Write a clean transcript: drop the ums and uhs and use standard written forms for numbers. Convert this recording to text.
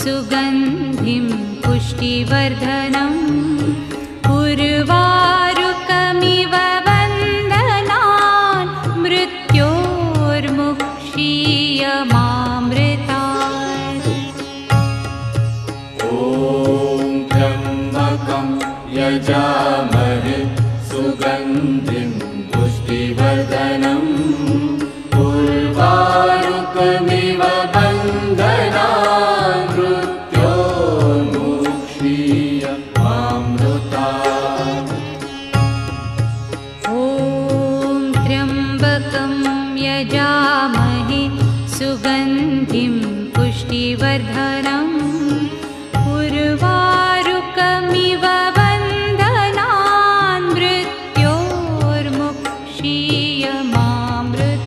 सुगन्धिं पुष्टिवर्धनम् उर्वारुकमिव वन्दनान् मृत्योर्मुक्षीयमामृतात्। ॐ त्र्यम्बकं यजामहे सुगन्धिं पुष्टिवर्धनम् उर्वारुकमिव वन्दनान् मृत्योर्मुक्षीयमामृतात्। ॐ त्र्यम्बकं यजामहे सुगन्धिं पुष्टिवर्धनम् उर्वारुकमिव